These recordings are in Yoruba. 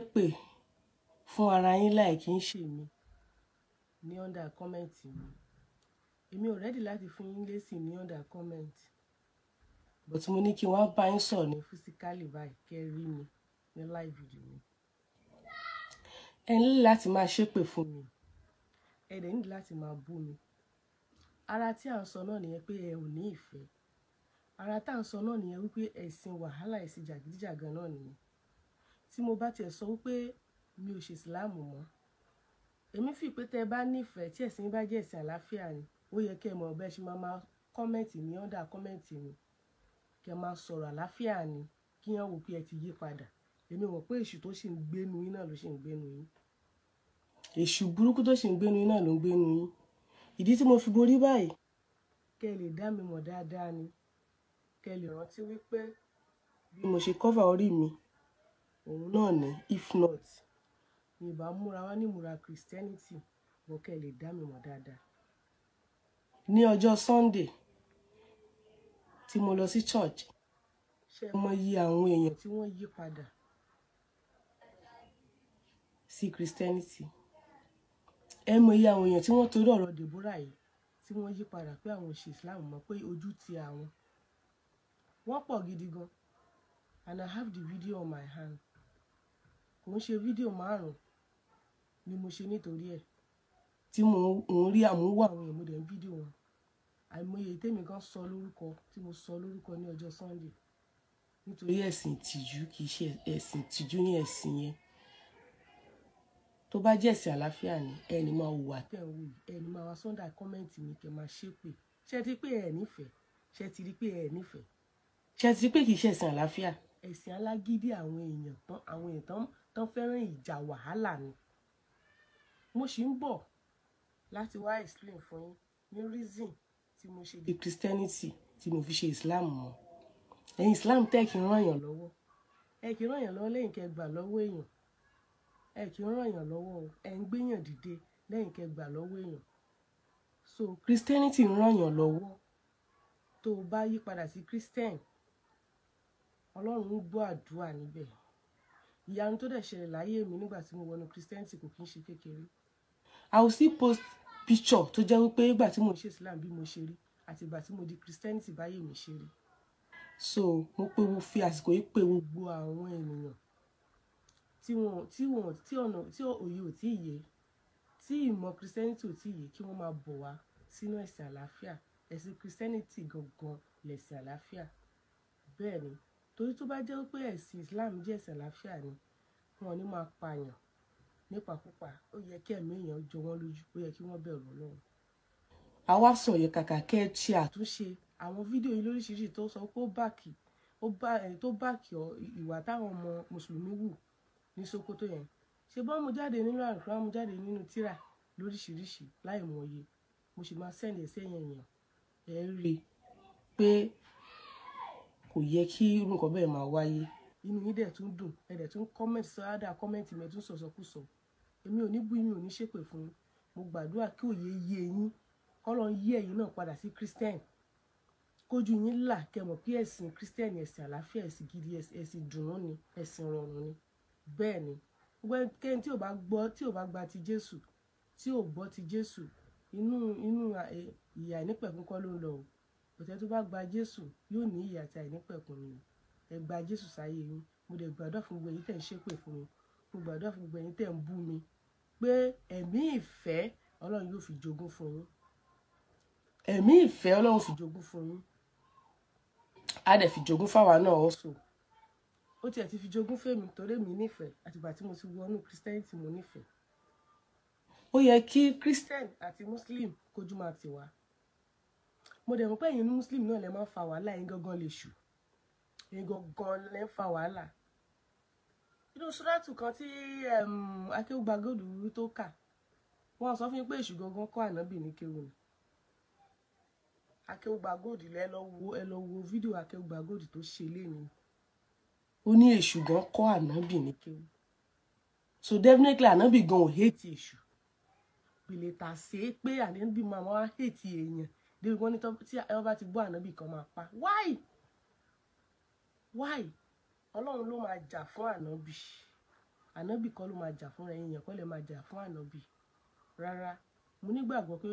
pè fún ara yín láì kí ń ṣe mí ní under comment mi. Èmi ò ready láti fún yín lésì ní under comment. But mo ní kí wọ́n bá yín sọ̀rọ̀ ní physically báyìí kẹ́ rí mi ní live video mi. Ẹ ní láti máa ṣépè fún mi. Ẹ dẹ̀ ní láti máa bú mi. Ara tí à ń sọ náà nìyẹn pé ẹ ò ní ìfẹ́. Ara tá à ń sọ náà nìyẹn wípé ẹ̀sìn wàhálà ẹ̀sìn jàgídíjàgan náà nìyẹn. Tí mo bá tiẹ̀ sọ wípé mi ò ṣe ìsìláàmù mọ́, èmi fi pé tẹ́ bá nífẹ̀ẹ́ tí ẹ̀sìn bá jẹ́ ẹ̀sìn àlàáfíà ni, ó yẹ kẹ́ mọ̀ bẹ́ẹ̀ ṣe máa kọ́mẹ̀ntì ní under kọ́mẹ̀ntì mi. Kẹ́ máa sọ̀rọ̀ àlàáfíà ni kí wọ́n wò pé ẹ ti yí padà. Èmi mọ̀ pé èṣù tó ṣì ń gbénu yín náà ló ṣì ń gbénu yín. Èṣù burúkú tó ṣì ń gbénu yín náà ló ń gbénu yín. Ìdí tí mo fi borí báyìí, kẹ́ lè dá mi mọ̀ dáadáa ni. Kẹ́ lè rántí wípé bí mo ṣe cover orí mi, òun náà ni if not mi bá múra wá ní múra Christianity, bọ́ kẹ́ lè dá mi mọ̀ dáadáa. Ní ọjọ́ Sunday tí mo lọ sí church, ṣé mo yí àwọn èèyàn tí wọ́n yí padà sí Christianity. Ẹ mọ̀ iye àwọn èèyàn tí wọ́n torí ọ̀rọ̀ Deborah yìí tí wọ́n yí padà pé àwọn ò ṣe Islam mọ̀ pé ojú ti àwọn. Wọ́n pọ̀ gidi gan. And I have the video on my hand. Kò ń ṣe fídíò 5 ni mo ṣe nítorí ẹ̀. Tí mo ń rí àmúwò àwọn èèyàn mo dẹ̀ ń fídíò wọn. Àìmọye tèmi kan sọ lórúkọ tí mo sọ lórúkọ ní ọjọ́ Sunday. Nítorí ẹ̀sìn ìtìjú kì í ṣe ẹ̀sìn ìtìjú ní ẹ̀sìn yẹn. Tó bá jẹ́ ẹ̀sìn àlàáfíà ni, ẹni máa hùwà tẹ̀ ń wù yìí, ẹni máa wá sọ́ndà kọ́mẹ́ǹtì mi kẹ́ máa ṣépè. Ṣé ti rí pé ẹ nífẹ̀ẹ́? Ṣé ti rí pé ẹ nífẹ̀ẹ́? Ṣé ti rí pé kì í ṣe ẹ̀sìn àlàáfíà? Ẹ̀sìn alágídí àwọn èèyàn tán fẹ́ràn ìjà wàhálà ni. Mo ṣì ń bọ̀ láti wá explain fún yín ní reason tí mo ṣe di Christianity tí mo fi ṣe Islam mọ́. Ẹ̀yin Islam tẹ́ kí ń ràn yàn lọ́wọ́. Ẹ kì í ràn yàn lọ́wọ́ lẹ́yìn kẹ́ gbà lọ́wọ́ èèyàn. Ẹ kì í ràn yàn lọ́wọ́ o. Ẹ ń gbéyàn dìde lẹ́yìn kẹ́ gbà lọ́wọ́ èèyàn. So Christianity ń ràn yàn lọ́wọ́. Tó o bá yí padà sí Christian, Ọlọ́run ń gbọ́ àdúrà níbẹ̀. Ìyanu tó dẹ̀ ṣẹlẹ̀ láyé mi nígbà tí mo wọnú Christianity kò kí ń ṣe kékeré. I will still post picture tó jẹ́ wípé ìgbà tí mo ṣe Islam bí mo ṣe rí àti ìgbà tí mo di Christianity báyé mi ṣe rí. So mo fi àsìkò yìí pé gbogbo àwọn ènìyàn tí òye ò tí yé, tí ìmọ̀ Christianity ò tí yé kí wọ́n máa bọ̀ wá sínú ẹ̀sìn àlàáfíà. Ẹ̀sìn Christianity gangan lẹ̀sìn àlàáfíà. Bẹ́ẹ̀ ni, torí tó bá jẹ́ wípé ẹ̀sìn Islam jẹ́ ẹ̀sìn àlàáfíà ni, wọn ò ní máa pààyàn nípakúpa. Ó yẹ kí ẹ̀mí èèyàn jọ wọ́n lójú, ó yẹ kí wọ́n bẹ̀rù Ọlọ́run. Àwa sọ yẹ kàkà kẹ́ ẹ ṣe àtúnṣe àwọn fídíò yìí lóríṣiríṣi tó sọ pé tó báàkì ìwà táwọn ọmọ mùsùlùmí wù ní Sókótó yẹn. Ṣé bọ́n mo jáde nínú Al-Qur'an, mo jáde nínú tírà lóríṣiríṣi láì mọye. Mo sì máa send ẹ̀ sẹ́yìn èèyàn. Ẹ rí i pé kò yẹ kí irú nǹkan bẹ́ẹ̀ máa wáyé. Inú yín dẹ̀ tún dùn. Ẹ dẹ̀ tún comment sọ́dà comment mi tún sọ̀sọ̀kúsọ. Èmi ò ní bú yín, mi ò ní ṣépè fún yín. Mo gbàdúrà kí òye yé yín. K'Ọlọ́run yí ẹ̀yin náà padà sí Christian. Kójú yín là kẹ́ mọ̀ pé ẹ̀sìn Christian ẹ̀sìn àlàáfíà, ẹ̀sìn gidi, ẹ̀sìn dùnnú ni, ẹ̀sìn rọrùn ni. Bẹ́ẹ̀ ni. Gbogbo ẹnikẹ́ni tí ò bá gba ti Jésù, tí ò gbọ́ ti Jésù, inú ìyà ìnípẹ̀kun kọ́ ló ń lọ o. Òtẹ́ tó bá gba Jésù yóò ní ìyà àti àìnípẹ̀kun ni. Ẹ gba Jésù sáyé yín. Mo dẹ̀ gbàdúrà fún gbogbo ẹ̀yin tẹ́ ń ṣépè fún mi. Mo gbàdúrà fún gbogbo ẹ̀yin tẹ́ ń bú mi pé ẹ̀mí ìfẹ́ Ọlọ́run yóò fi jogún fún yín. Ẹ̀mí ìfẹ́ Ọlọ́run fi jogún fún yín. A dẹ̀ fi jogún fáwa náà also. Ó tiẹ̀ ti fi jogún fèmí torí mi nífẹ̀ẹ́ àtìgbà tí mo ti wọnú Christianity mo nífẹ̀ẹ́. Ó yẹ kí Christian àti Muslim kójú máa tì wá. Mo dẹ̀ mọ̀ pé ẹ̀yin Muslim náà lè máa fa wàhálà, ẹ̀yin gangan lè ṣù. Ẹ̀yin gangan lè ń fa wàhálà. Inú Súrátù kan tí Akéwùgbà Góòdù tó kà, wọ́n sọ fún mi pé èṣù gangan kọ́ ànábì ní kéwù ni. Akéwùgbà Góòdù ẹ lọ wo fídíò Akéwùgbà Góòdù tó ṣe léni. Ó ní èṣù gan kọ́ ànábì ní kéwù. So definitely ànábì gan ò hate èṣù. Bìlẹ̀ tà sí pé ànábì máa wá hate èèyàn. Débi wọ́n ní tí ẹ bá ti gbọ́ ànábì kan máa pa. Why? Ọlọ́run ló máa jà fún ànábì. ànábì kọ́ ló máa jà fún rẹ̀, èèyàn kọ́ lè máa jà fún ànábì rárá. Mo nígbàgbọ́ pé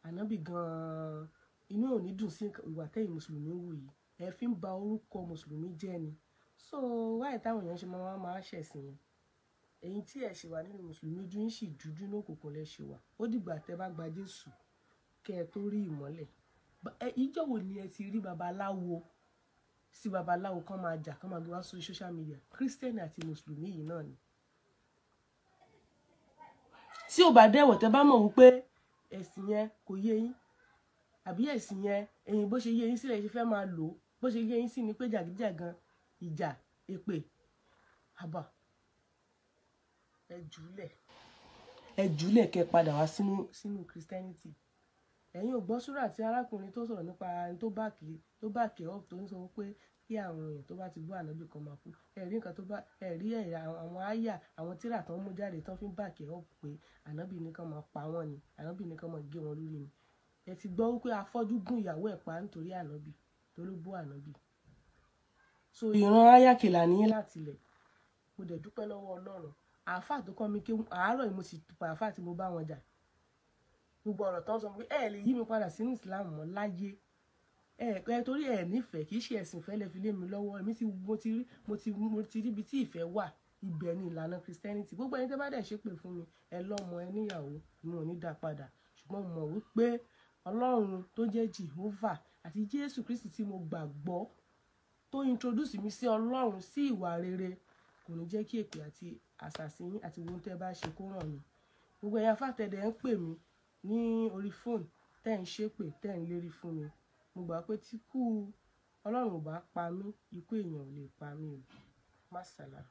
ànábì gan-an inú ò ní dùn sí ìwà tẹ́yìn mùsùlùmí wù yìí, ẹ fi ń ba orúkọ mùsùlùmí jẹ́ ni. So wáyé táwọn èèyàn ṣe máa ṣẹ̀sìn yẹn, ẹ̀yin tí ẹ ṣe wà nínú mùsùlùmí ojú yín sì dúdú ní òkùnkùn lẹ ṣe wà, ó dìgbà tẹ́ bá gba Jésù kẹ́ ẹ tó rí ìmọ́lẹ̀. Ìjọ́ wo ni ẹ ti rí babaláwo sí babaláwo kan máa jà kan máa gbé wá sórí social media? Kírísítẹ́nì àti mùsùlùmí yìí náà ni. Tí ò bá dẹ̀wọ̀ tẹ́ bá mọ̀ wípé ẹ̀sìn yẹn kò yé yín, àbí ẹ̀sìn yẹn ẹ̀yin bó ṣe yé yín sílẹ̀ ṣe fẹ́ máa lò ó, bó ṣe yé yín sí ni pé jàgídíjàgan, ìjà, èpè, àbà, ẹ jùlẹ̀ kẹ́ padà wá sínú Christianity. Ẹ̀yin ò gbọ́ súrà tí arákùnrin tó sọ̀rọ̀ nípa ẹni tó bá kẹ́ ọ́ tó ń sọ pé kí àwọn èèyàn tó bá ti bú ànábì kan máa kú. Ẹ̀rí nǹkan tó bá ẹ̀rí ẹ̀yà àwọn àyà àwọn tírà tó ń mú jáde tó fi ń bá kẹ́ ọ́ pé ànábì nìkan máa pa wọ́n ni, ànábì nìkan máa gé wọn lórí ni. Ẹ ti gbọ́ wípé afọ́jú gún ìyàwó ẹ̀ pa nítorí ànábì, torí bú ànábì. So ìran ayákèlà ní láti ilẹ̀. Mo dẹ̀ dúpẹ́ lọ́wọ́ Ọlọ́run. Àáfà tó kọ́ mi kí àárọ̀ yìí mo sì pa àáfà tí mo bá wọn jà. Gbogbo ọ̀rọ̀ tó ń sọ pé ẹ lè yí mi padà sínú Islam mọ́ láyé. Torí ẹ nífẹ̀ẹ́ kì í ṣe ẹ̀sìn ìfẹ́ lẹ fi lé mi lọ́wọ́. Mo ti rí ibi tí ìfẹ́ wà, ibẹ̀ ni ìlànà Christianity. Gbogbo ẹni tó bá dẹ̀ ṣépè fún mi, ẹ lọ́mọ ẹ níyàwó, mi ò ní dá padà. Ṣùgbọ́n mo mọ̀ wípé Ọlọ́run tó jẹ́ Jehovah àti Jésù Kristi tí mo gbàgbọ́ tó introduce mi sí Ọlọ́run, sí ìwà rere, kò ní jẹ́ kí èpè àti àṣàsí yín àti ohun tẹ́ bá ṣe kó ràn mí. Gbogbo ẹ̀yin afátẹ̀dẹ̀ ń pè mí ní orí fóònù, tẹ́ ń ṣépè, tẹ́ ń lérí fún mi. Mo gbà pé tí kú Ọlọ́run ò bá pa mí, ikú èèyàn ò lè pa mí o. Má sàlá.